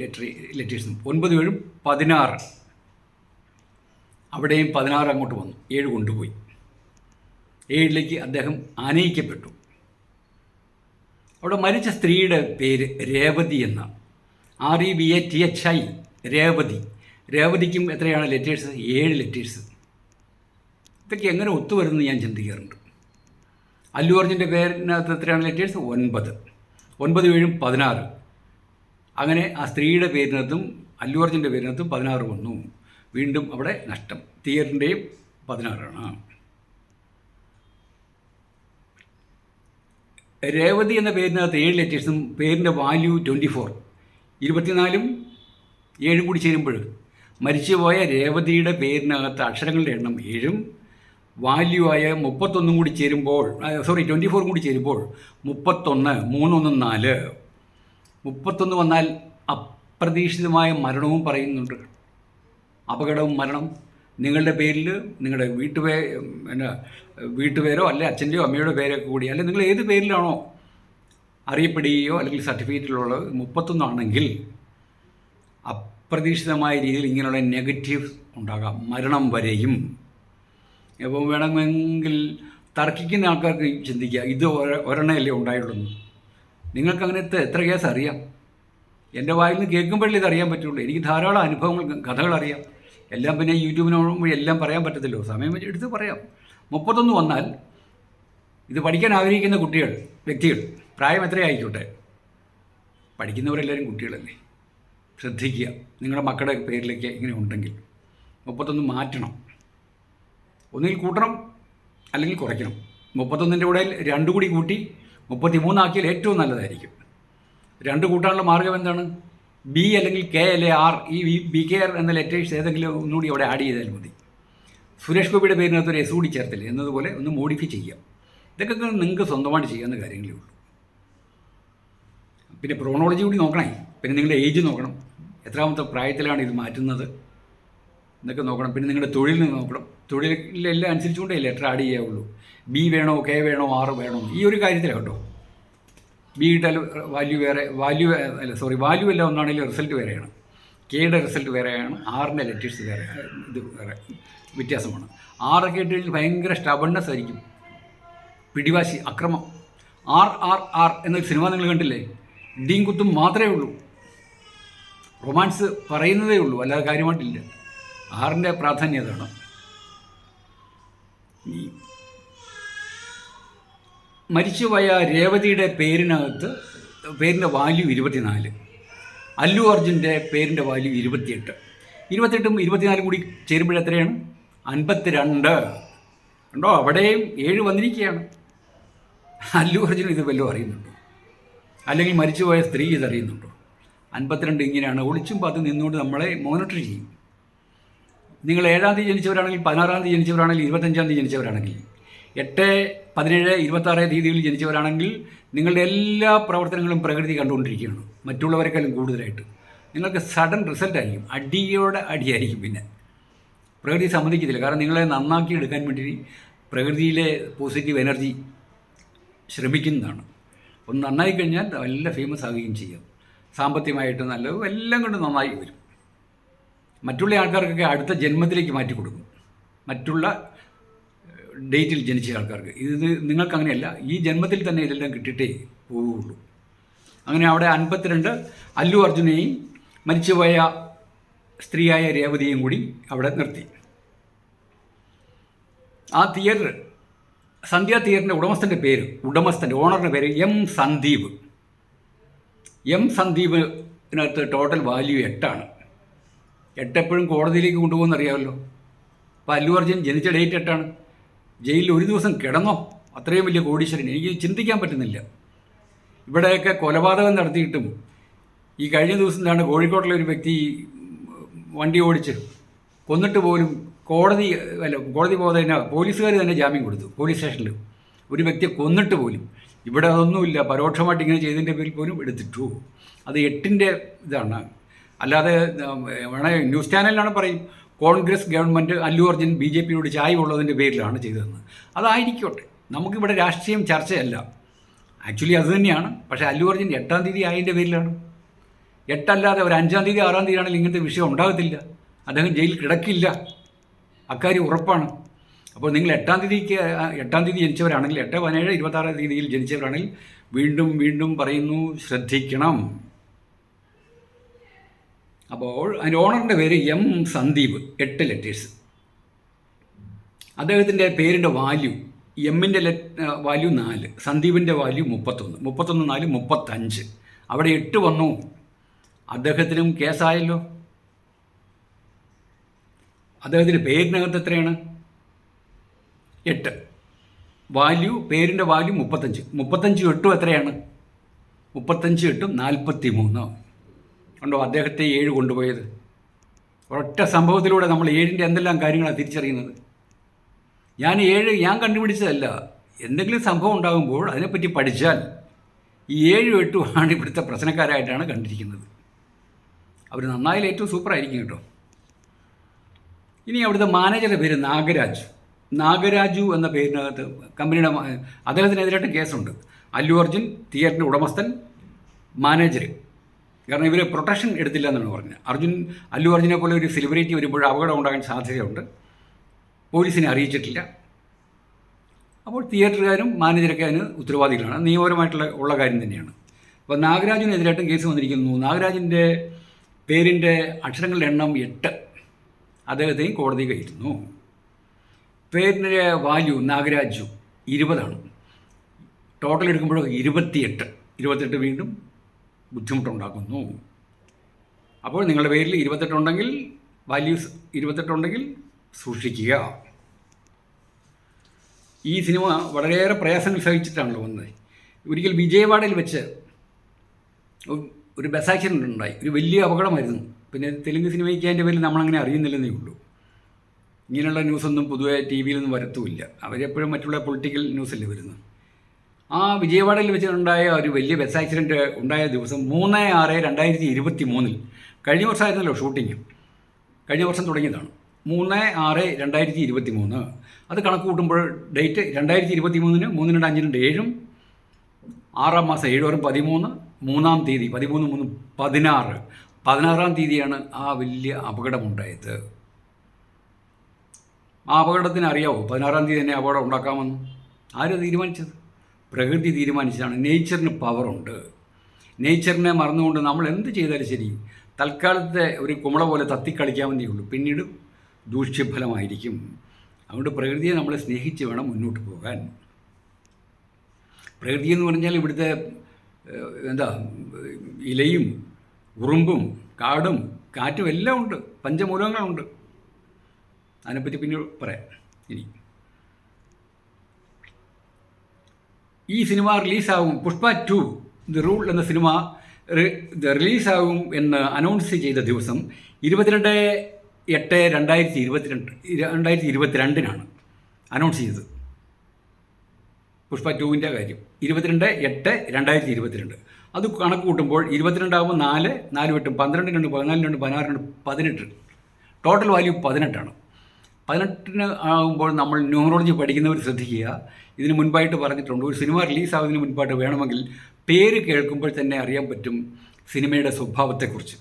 ലെറ്റേഴ്സും 9 7 16. അവിടെയും 16 അങ്ങോട്ട് വന്നു. 7 കൊണ്ടുപോയി. 7ലേക്ക് അദ്ദേഹം ആനയിക്കപ്പെട്ടു. അവിടെ മരിച്ച സ്ത്രീയുടെ പേര് രേവതി എന്നാണ്. REVATHI രേവതി. രേവതിക്കും എത്രയാണ് ലെറ്റേഴ്സ്? 7 ലെറ്റേഴ്സ്. ഇതൊക്കെ എങ്ങനെ ഒത്തുവരുമെന്ന് ഞാൻ ചിന്തിക്കാറുണ്ട്. അല്ലു അർജുൻ്റെ പേരിനകത്ത് എത്രയാണ് ലെറ്റേഴ്സ്? 9. 9 7 16. അങ്ങനെ ആ സ്ത്രീയുടെ പേരിനകത്തും അല്ലു അർജുൻ്റെ പേരിനകത്തും 16 വന്നു. വീണ്ടും അവിടെ നഷ്ടം. തിയേറ്ററിൻ്റെയും 16. രേവതി എന്ന പേരിനകത്ത് 7 ലെറ്റേഴ്സും പേരിൻ്റെ വാല്യൂ 24, 24ഉം 7ഉം കൂടി ചേരുമ്പോൾ മരിച്ചുപോയ രേവതിയുടെ പേരിനകത്ത് അക്ഷരങ്ങളുടെ എണ്ണം 7ഉം വാല്യൂ ആയ 31 കൂടി ചേരുമ്പോൾ 24 കൂടി ചേരുമ്പോൾ 31, 3, 1, 4, 31 വന്നാൽ അപ്രതീക്ഷിതമായ മരണവും പറയുന്നുണ്ട്. അപകടവും മരണം നിങ്ങളുടെ പേരിൽ, നിങ്ങളുടെ വീട്ടുപേരോ അല്ലെ അച്ഛൻ്റെയോ അമ്മയുടെ പേരൊക്കെ കൂടി, അല്ലെങ്കിൽ നിങ്ങൾ ഏത് പേരിലാണോ അറിയപ്പെടുകയോ അല്ലെങ്കിൽ സർട്ടിഫിക്കറ്റിലുള്ളത് 31 ആണെങ്കിൽ അപ്രതീക്ഷിതമായ രീതിയിൽ ഇങ്ങനെയുള്ള നെഗറ്റീവ് ഉണ്ടാകാം, മരണം വരെയും. അപ്പോൾ വേണമെങ്കിൽ തർക്കിക്കുന്ന ആൾക്കാർക്ക് ചിന്തിക്കുക, ഇത് ഒരെണ്ണയല്ലേ ഉണ്ടായുള്ളൂ. നിങ്ങൾക്ക് അങ്ങനത്തെ എത്ര കേസ് അറിയാം? എൻ്റെ വായിൽ നിന്ന് കേൾക്കുമ്പോഴേ ഇതറിയാൻ പറ്റുള്ളൂ. എനിക്ക് ധാരാളം അനുഭവങ്ങൾ, കഥകൾ അറിയാം. എല്ലാം പിന്നെ യൂട്യൂബിനോടും എല്ലാം പറയാൻ പറ്റത്തില്ലോ, സമയം എടുത്ത് പറയാം. 31 വന്നാൽ ഇത് പഠിക്കാൻ ആഗ്രഹിക്കുന്ന വ്യക്തികൾ പ്രായം എത്രയായിക്കോട്ടെ, പഠിക്കുന്നവരെല്ലാവരും കുട്ടികളല്ലേ, ശ്രദ്ധിക്കുക. നിങ്ങളുടെ മക്കളുടെ പേരിലേക്ക് ഇങ്ങനെ ഉണ്ടെങ്കിൽ 31 മാറ്റണം. ഒന്നുകിൽ കൂട്ടണം അല്ലെങ്കിൽ കുറയ്ക്കണം. 31ൻ്റെ കൂടെ 2 കൂടി കൂട്ടി 33 ആക്കിയാൽ ഏറ്റവും നല്ലതായിരിക്കും. 2 കൂട്ടാനുള്ള മാർഗ്ഗം എന്താണ്? ബി അല്ലെങ്കിൽ കെ അല്ലെ ആർ, ഈ BKR എന്ന ലെറ്റേഴ്സ് ഏതെങ്കിലും ഒന്നുകൂടി അവിടെ ആഡ് ചെയ്താൽ മതി. സുരേഷ് ഗോപിയുടെ പേരിനകത്ത് ഒരു എസ് കൂടി ചേർത്തില്ലേ എന്നതുപോലെ ഒന്ന് മോഡിഫൈ ചെയ്യാം. ഇതൊക്കെ നിങ്ങൾക്ക് സ്വന്തമായിട്ട് ചെയ്യാവുന്ന കാര്യങ്ങളേ ഉള്ളൂ. പിന്നെ പ്രോണോളജി കൂടി നോക്കണേ. പിന്നെ നിങ്ങളുടെ ഏജ് നോക്കണം, എത്രാമത്തെ പ്രായത്തിലാണ് ഇത് മാറ്റുന്നത് എന്നൊക്കെ നോക്കണം. പിന്നെ നിങ്ങളുടെ തൊഴിലിന് നോക്കണം. തൊഴിലെല്ലാം അനുസരിച്ചുകൊണ്ടേ ലെറ്റർ ആഡ് ചെയ്യാവുള്ളൂ. ബി വേണോ, കെ വേണോ, ആർ വേണോ, ഈ ഒരു കാര്യത്തിലാണ് കേട്ടോ. ബി ഇട്ടാൽ വാല്യൂ എല്ലാം ഒന്നാണെങ്കിലും റിസൾട്ട് വേറെയാണ്. കെയുടെ റിസൾട്ട് വേറെയാണ്, ആറിൻ്റെ ലെറ്റേഴ്സ് വേറെ, ഇത് വേറെ വ്യത്യാസമാണ്. ആറൊക്കെ ഇട്ട് കഴിഞ്ഞാൽ ഭയങ്കര സ്റ്റബണ്ണസ് ആയിരിക്കും, പിടിവാശി, അക്രമം. RRR എന്നൊരു സിനിമ നിങ്ങൾ കണ്ടില്ലേ? ഇടിയും കുത്തും മാത്രമേ ഉള്ളൂ, റൊമാൻസ് പറയുന്നതേ ഉള്ളൂ, അല്ലാതെ കാര്യമായിട്ടില്ല. ആറിൻ്റെ പ്രാധാന്യം അതാണ്. മരിച്ചുപോയ രേവതിയുടെ പേരിൻ്റെ വാല്യൂ 24, അല്ലു അർജുൻ്റെ പേരിൻ്റെ വാല്യൂ 28. 28ഉം 24 കൂടി ചേരുമ്പോഴെത്രയാണ്? 52. ഉണ്ടോ? അവിടെയും 7 വന്നിരിക്കുകയാണ്. അല്ലു അർജുൻ ഇത് വല്ലതും അറിയുന്നുണ്ടോ? അല്ലെങ്കിൽ മരിച്ചുപോയ സ്ത്രീ ഇതറിയുന്നുണ്ടോ? 52 ഇങ്ങനെയാണ് ഒളിച്ചും പത്ത് നിന്നുകൊണ്ട് നമ്മളെ മോണിറ്റർ ചെയ്യും. നിങ്ങൾ 7-ാം തീയതി ജനിച്ചവരാണെങ്കിൽ, 16-ാം തീയതി ജനിച്ചവരാണെങ്കിൽ, 25-ാം തീയതി ജനിച്ചവരാണെങ്കിൽ, 8, 17, 26 തീയതികളിൽ ജനിച്ചവരാണെങ്കിൽ നിങ്ങളുടെ എല്ലാ പ്രവർത്തനങ്ങളും പ്രകൃതി കണ്ടുകൊണ്ടിരിക്കുകയാണ്, മറ്റുള്ളവരെക്കാളും കൂടുതലായിട്ട്. നിങ്ങൾക്ക് സഡൻ റിസൾട്ടായിരിക്കും, അടിയോടെ അടിയായിരിക്കും. പിന്നെ പ്രകൃതി സമ്മതിക്കത്തില്ല, കാരണം നിങ്ങളെ നന്നാക്കി എടുക്കാൻ വേണ്ടി പ്രകൃതിയിലെ പോസിറ്റീവ് എനർജി ശ്രമിക്കുന്നതാണ്. ഒന്ന് നന്നായി കഴിഞ്ഞാൽ നല്ല ഫേമസ് ആകുകയും ചെയ്യും. സാമ്പത്തികമായിട്ട് നല്ലതും എല്ലാം കൊണ്ട് നന്നായി വരും. മറ്റുള്ള ആൾക്കാർക്കൊക്കെ അടുത്ത ജന്മത്തിലേക്ക് മാറ്റി കൊടുക്കും, മറ്റുള്ള ഡേറ്റിൽ ജനിച്ച ആൾക്കാർക്ക്. ഇത് നിങ്ങൾക്ക് അങ്ങനെയല്ല, ഈ ജന്മത്തിൽ തന്നെ ഇതെല്ലാം കിട്ടിയിട്ടേ പോവുകയുള്ളൂ. അങ്ങനെ അവിടെ 52 അല്ലു അർജുനെയും മരിച്ചുപോയ സ്ത്രീയായ രേവതിയും കൂടി അവിടെ നിർത്തി. ആ തിയേറ്റർ, സന്ധ്യ തിയേറ്ററിൻ്റെ ഓണറിൻ്റെ പേര് M. സന്ദീപ്. M. സന്ദീപിനകത്ത് ടോട്ടൽ വാല്യൂ 8ആണ്. 8 എപ്പോഴും കോടതിയിലേക്ക് കൊണ്ടുപോകുന്ന അറിയാമല്ലോ. അപ്പോൾ അല്ലു അർജുൻ ജനിച്ച ഡേറ്റ് 8ആണ്. ജയിലിൽ ഒരു ദിവസം കിടന്നോ? അത്രയും വലിയ കോടീശ്വരൻ, എനിക്ക് ചിന്തിക്കാൻ പറ്റുന്നില്ല. ഇവിടെയൊക്കെ കൊലപാതകം നടത്തിയിട്ടും, ഈ കഴിഞ്ഞ ദിവസം എന്താണ് കോഴിക്കോട്ടിലെ ഒരു വ്യക്തി വണ്ടി ഓടിച്ച് കൊന്നിട്ട് പോലും കോടതി പോകാതെ പോലീസുകാർ തന്നെ ജാമ്യം കൊടുത്തു. പോലീസ് സ്റ്റേഷനിൽ ഒരു വ്യക്തിയെ കൊന്നിട്ട് പോലും. ഇവിടെ അതൊന്നുമില്ല, പരോക്ഷമായിട്ട് ഇങ്ങനെ ചെയ്തതിൻ്റെ പേരിൽ പോലും എടുത്തിട്ടു. അത് 8ൻ്റെ ഇതാണ്. അല്ലാതെ ന്യൂസ് ചാനലിലാണ് പറയും കോൺഗ്രസ് ഗവൺമെൻറ് അല്ലു അർജുൻ BJPയോട് ചായ്വുള്ളതിൻ്റെ പേരിലാണ് ചെയ്തതെന്ന്. അതായിരിക്കോട്ടെ, നമുക്കിവിടെ രാഷ്ട്രീയം ചർച്ചയല്ല. ആക്ച്വലി അത് തന്നെയാണ്. പക്ഷേ അല്ലു അർജുൻ 8-ാം തീയതി ആയതിൻ്റെ പേരിലാണ്. 8 അല്ലാതെ ഒരു 5-ാം തീയതി 6-ാം തീയതി ആണെങ്കിൽ ഇങ്ങനത്തെ വിഷയം ഉണ്ടാകത്തില്ല. അദ്ദേഹം ജയിലിൽ കിടക്കില്ല, അക്കാര്യം ഉറപ്പാണ്. അപ്പോൾ നിങ്ങൾ 8-ാം തീയതി ജനിച്ചവരാണെങ്കിൽ, 8, 17, 26 തീയതിയിൽ ജനിച്ചവരാണെങ്കിൽ വീണ്ടും വീണ്ടും പറയുന്നു, ശ്രദ്ധിക്കണം. അപ്പോൾ അതിൻ്റെ ഓണറിൻ്റെ പേര് M. സന്ദീപ്, 8 ലെറ്റേഴ്സ്. അദ്ദേഹത്തിൻ്റെ പേരിൻ്റെ വാല്യൂ, എമ്മിൻ്റെ വാല്യൂ 4, സന്ദീപിൻ്റെ വാല്യൂ 31, 4, 35. അവിടെ 8 വന്നു. അദ്ദേഹത്തിനും കേസായല്ലോ. അദ്ദേഹത്തിൻ്റെ പേരിനകത്ത് എത്രയാണ്? 8. വാല്യൂ, പേരിൻ്റെ വാല്യൂ 35. 35 8 എത്രയാണ്? 35 8 43. ഉണ്ടോ അദ്ദേഹത്തെ 7 കൊണ്ടുപോയത്? ഒരൊറ്റ സംഭവത്തിലൂടെ നമ്മൾ 7ൻ്റെ എന്തെല്ലാം കാര്യങ്ങളാണ് തിരിച്ചറിയുന്നത്. ഞാൻ കണ്ടുപിടിച്ചതല്ല. എന്തെങ്കിലും സംഭവം ഉണ്ടാകുമ്പോൾ അതിനെപ്പറ്റി പഠിച്ചാൽ ഈ 7 8 ഇവിടുത്തെ പ്രശ്നക്കാരായിട്ടാണ് കണ്ടിരിക്കുന്നത്. അവർ നന്നായാലും ഏറ്റവും സൂപ്പറായിരിക്കും കേട്ടോ. ഇനി അവിടുത്തെ മാനേജറുടെ പേര് നാഗരാജു എന്ന പേരിനകത്ത് കമ്പനിയുടെ അദ്ദേഹത്തിനെതിരായിട്ട് കേസുണ്ട്. അല്ലു അർജുൻ തിയേറ്ററിൻ്റെ ഉടമസ്ഥൻ, മാനേജർ. കാരണം ഇവർ പ്രൊട്ടക്ഷൻ എടുത്തില്ല എന്നാണ് പറഞ്ഞത്. അല്ലു അർജുനെ പോലെ ഒരു സെലിബ്രിറ്റി വരുമ്പോൾ അപകടം ഉണ്ടാകാൻ സാധ്യതയുണ്ട്. പോലീസിനെ അറിയിച്ചിട്ടില്ല. അപ്പോൾ തിയേറ്ററുകാരും മാനേജരൊക്കെ അതിന് ഉത്തരവാദികളാണ്. നിയമപരമായിട്ടുള്ള കാര്യം തന്നെയാണ്. അപ്പോൾ നാഗരാജിനെതിരായിട്ടും കേസ് വന്നിരിക്കുന്നു. നാഗരാജിൻ്റെ പേരിൻ്റെ അക്ഷരങ്ങളുടെ എണ്ണം 8. അദ്ദേഹത്തെയും കോടതി കയറ്റുന്നു. പേരിൻ്റെ വാല്യൂ നാഗരാജു 20. ടോട്ടൽ എടുക്കുമ്പോൾ 28 വീണ്ടും ബുദ്ധിമുട്ടുണ്ടാക്കുന്നു. അപ്പോൾ നിങ്ങളുടെ പേരിൽ 28 ഉണ്ടെങ്കിൽ, വാല്യൂസ് 28 ഉണ്ടെങ്കിൽ സൂക്ഷിക്കുക. ഈ സിനിമ വളരെയേറെ പ്രയാസങ്ങൾ സഹിച്ചിട്ടാണല്ലോ വന്നത്. ഒരിക്കൽ വിജയവാഡയിൽ വെച്ച് ഒരു ബസ് ആക്സിഡൻ്റ് ഉണ്ടായി. ഒരു വലിയ അപകടമായിരുന്നു. പിന്നെ തെലുങ്ക് സിനിമയ്ക്ക് അതിൻ്റെ പേരിൽ നമ്മളങ്ങനെ അറിയുന്നില്ലെന്നേ ഉള്ളൂ. ഇങ്ങനെയുള്ള ന്യൂസൊന്നും പൊതുവെ ടി വിയിലൊന്നും വരത്തുമില്ല. അവരെപ്പോഴും മറ്റുള്ള പൊളിറ്റിക്കൽ ന്യൂസല്ലേ വരുന്നത്. ആ വിജയവാഡയിൽ വെച്ചിട്ടുണ്ടായ ഒരു വലിയ ബസ് ആക്സിഡൻറ്റ് ഉണ്ടായ ദിവസം 3/6/2023. കഴിഞ്ഞ വർഷമായിരുന്നല്ലോ ഷൂട്ടിങ്. കഴിഞ്ഞ വർഷം തുടങ്ങിയതാണ്. 3/6/2023. അത് കണക്ക് കൂട്ടുമ്പോൾ ഡേറ്റ് 2023 3 2 5 2 7 6 മാസം 7 13 3-ാം തീയതി 13 3 16 16-ാം തീയതിയാണ് ആ വലിയ അപകടമുണ്ടായത്. ആ അപകടത്തിന് അറിയാവോ 16-ാം തീയതി തന്നെ അപകടം ഉണ്ടാക്കാമെന്ന്? ആരും തീരുമാനിച്ചത്? പ്രകൃതി തീരുമാനിച്ചതാണ്. നേച്ചറിന് പവറുണ്ട്. നേച്ചറിനെ മറന്നുകൊണ്ട് നമ്മൾ എന്ത് ചെയ്താലും ശരി തൽക്കാലത്തെ ഒരു കുമള പോലെ തത്തിക്കളിക്കാമെന്നേ ഉള്ളൂ. പിന്നീട് ദൂഷ്യഫലമായിരിക്കും. അതുകൊണ്ട് പ്രകൃതിയെ നമ്മൾ സ്നേഹിച്ച് വേണം മുന്നോട്ട് പോകാൻ. പ്രകൃതി എന്ന് പറഞ്ഞാൽ ഇവിടുത്തെ ഇലയും ഉറുമ്പും കാടും കാറ്റും എല്ലാം ഉണ്ട്. പഞ്ചമൂലങ്ങളുണ്ട്. അതിനെപ്പറ്റി പിന്നെ പറയാം. ഇനി ഈ സിനിമ റിലീസാകും. പുഷ്പ 2 ദി റൂൾ എന്ന സിനിമ റിലീസാകും എന്ന് അനൗൺസ് ചെയ്ത ദിവസം 22/8/2022 അനൗൺസ് ചെയ്തത്. പുഷ്പ 2ൻ്റെ കാര്യം 22/8/2022. അത് കണക്ക് കൂട്ടുമ്പോൾ 22 ആകുമ്പോൾ 4 4 8 12 2 14 2 16 2 18. Total value 18. 18 ആകുമ്പോൾ നമ്മൾ ന്യൂമറോളജി പഠിക്കുന്നവർ ശ്രദ്ധിക്കുക. ഇതിന് മുൻപായിട്ട് പറഞ്ഞിട്ടുണ്ട്, ഒരു സിനിമ റിലീസാകുന്നതിന് മുൻപായിട്ട് വേണമെങ്കിൽ പേര് കേൾക്കുമ്പോൾ തന്നെ അറിയാൻ പറ്റും സിനിമയുടെ സ്വഭാവത്തെക്കുറിച്ച്.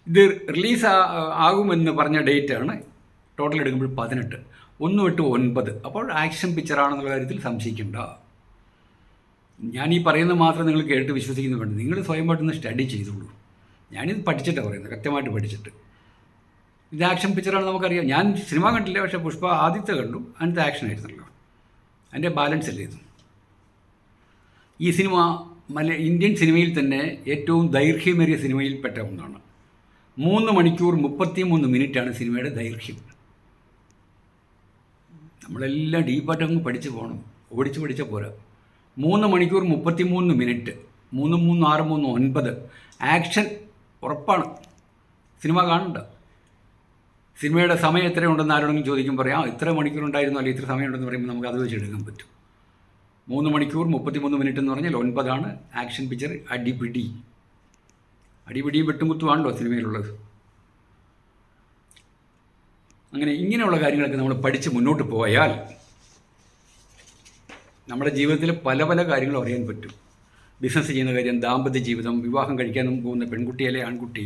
ഇത് റിലീസ് ആകുമെന്ന് പറഞ്ഞ ഡേറ്റാണ്. ടോട്ടൽ എടുക്കുമ്പോൾ 18. 1 8 9. അപ്പോൾ ആക്ഷൻ പിക്ചറാണെന്നുള്ള കാര്യത്തിൽ സംശയിക്കേണ്ട. ഞാൻ ഈ പറയുന്നത് മാത്രം നിങ്ങൾ കേട്ട് വിശ്വസിക്കുന്നു വേണ്ട. നിങ്ങൾ സ്വയമായിട്ടൊന്ന് സ്റ്റഡി ചെയ്തോളൂ. ഞാനിത് പഠിച്ചിട്ടാണ് പറയുന്നത്, കൃത്യമായിട്ട് പഠിച്ചിട്ട്. ഇത് ആക്ഷൻ പിക്ചറാണ് നമുക്കറിയാം. ഞാൻ സിനിമ കണ്ടില്ല, പക്ഷേ പുഷ്പ ആദ്യത്തെ കണ്ടു. അതിൻ്റെ ആക്ഷൻ ആയിരുന്നല്ലോ, അതിൻ്റെ ബാലൻസ് അല്ലേ ഇത്. ഈ സിനിമ ഇന്ത്യൻ സിനിമയിൽ തന്നെ ഏറ്റവും ദൈർഘ്യമേറിയ സിനിമയിൽപ്പെട്ട ഒന്നാണ്. 3 മണിക്കൂർ 33 മിനിറ്റാണ് സിനിമയുടെ ദൈർഘ്യം. നമ്മളെല്ലാം ഡീപ്പായിട്ട് അങ്ങ് പഠിച്ച് പോകണം, ഓടിച്ച് പഠിച്ചാൽ പോരാ. 3 മണിക്കൂർ 33 മിനിറ്റ്. 3 3 6 3 9. ആക്ഷൻ ഉറപ്പാണ്. സിനിമ കാണണ്ട. സിനിമയുടെ സമയം എത്രയുണ്ടെന്ന് ആരോടെങ്കിലും ചോദിക്കും, പറയാം ഇത്ര മണിക്കൂർ ഉണ്ടായിരുന്നു, അല്ലെങ്കിൽ ഇത്ര സമയമുണ്ടെന്ന് പറയുമ്പോൾ നമുക്ക് അത് വെച്ച് എടുക്കാൻ പറ്റും. 3 മണിക്കൂർ 33 മിനിറ്റ് എന്ന് പറഞ്ഞാൽ 9 ആക്ഷൻ പിക്ചർ. അടിപിടിയും വെട്ടുംകുത്തുവാണല്ലോ സിനിമയിലുള്ളത്. അങ്ങനെ ഇങ്ങനെയുള്ള കാര്യങ്ങളൊക്കെ നമ്മൾ പഠിച്ച് മുന്നോട്ട് പോയാൽ നമ്മുടെ ജീവിതത്തിൽ പല പല കാര്യങ്ങളും അറിയാൻ പറ്റും. ബിസിനസ് ചെയ്യുന്ന കാര്യം, ദാമ്പത്യ ജീവിതം, വിവാഹം കഴിക്കാനും പോകുന്ന പെൺകുട്ടിയിലെ ആൺകുട്ടി,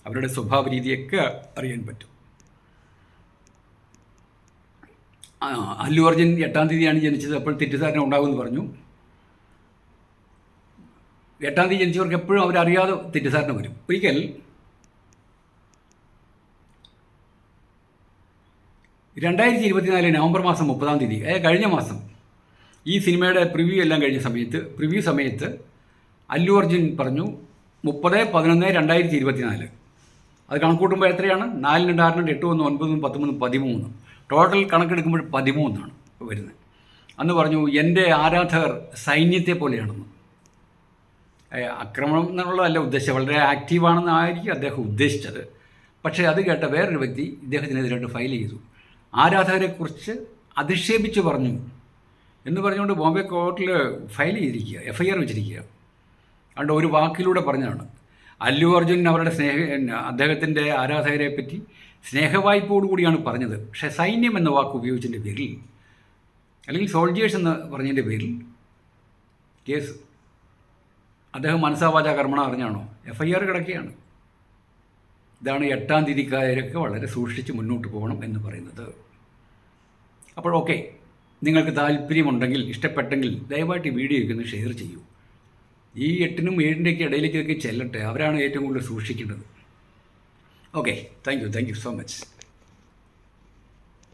അവരുടെ സ്വഭാവ രീതിയൊക്കെ അറിയാൻ പറ്റും. അല്ലു അർജുൻ 8-ാം തീയതിയാണ് ജനിച്ചത്. അപ്പോൾ തെറ്റിദ്ധാരണ ഉണ്ടാകുമെന്ന് പറഞ്ഞു. 8-ാം തീയതി ജനിച്ചവർക്ക് എപ്പോഴും അവരറിയാതെ തെറ്റിദ്ധാരണ വരും. ഒരിക്കൽ 2024 നവംബർ മാസം 30-ാം തീയതി, കഴിഞ്ഞ മാസം, ഈ സിനിമയുടെ പ്രിവ്യൂ എല്ലാം കഴിഞ്ഞ സമയത്ത് അല്ലു അർജുൻ പറഞ്ഞു 30/11/2024. അത് കണക്കൂട്ടുമ്പോൾ എത്രയാണ്? 4 2 6 2 8 1 9 10 13 13. ടോട്ടൽ കണക്കെടുക്കുമ്പോൾ 13 വരുന്നത്. അന്ന് പറഞ്ഞു എൻ്റെ ആരാധകർ സൈന്യത്തെ പോലെയാണെന്ന്. ആക്രമണം എന്നുള്ളതല്ല ഉദ്ദേശിച്ചത്, വളരെ ആക്റ്റീവാണെന്നായിരിക്കും അദ്ദേഹം ഉദ്ദേശിച്ചത്. പക്ഷേ അത് കേട്ട വേറൊരു വ്യക്തി ഇദ്ദേഹത്തിനെതിരായിട്ട് ഫയൽ ചെയ്തു. ആരാധകരെക്കുറിച്ച് അധിക്ഷേപിച്ച് പറഞ്ഞു എന്ന് പറഞ്ഞുകൊണ്ട് ബോംബെ കോർട്ടിൽ ഫയൽ ചെയ്തിരിക്കുക, FIR വെച്ചിരിക്കുക. അതുകൊണ്ട് ഒരു വാക്കിലൂടെ പറഞ്ഞതാണ്. അല്ലു അർജുൻ അവരുടെ അദ്ദേഹത്തിൻ്റെ ആരാധകരെ പറ്റി സ്നേഹവായ്പോടുകൂടിയാണ് പറഞ്ഞത്. പക്ഷേ സൈന്യം എന്ന വാക്ക് ഉപയോഗിച്ചതിൻ്റെ പേരിൽ, അല്ലെങ്കിൽ സോൾജിയേഴ്സ് എന്ന് പറഞ്ഞതിൻ്റെ പേരിൽ കേസ് അദ്ദേഹം മനസ്സാവാച കർമ്മണ അറിഞ്ഞാണോ FIR കിടക്കുകയാണ്. ഇതാണ് 8-ാം തീയതിക്കാരൊക്കെ വളരെ സൂക്ഷിച്ച് മുന്നോട്ട് പോകണം എന്ന് പറയുന്നത്. അപ്പോൾ ഓക്കെ, നിങ്ങൾക്ക് താല്പര്യമുണ്ടെങ്കിൽ, ഇഷ്ടപ്പെട്ടെങ്കിൽ ദയവായിട്ട് ഈ വീഡിയോയ്ക്ക് ഒന്ന് ഷെയർ ചെയ്യൂ. ഈ 8-നും 7-ൻ്റെയൊക്കെ ഇടയിലേക്കൊക്കെ ചെല്ലട്ടെ. അവരാണ് ഏറ്റവും കൂടുതൽ സൂക്ഷിക്കേണ്ടത്. Okay, thank you so much.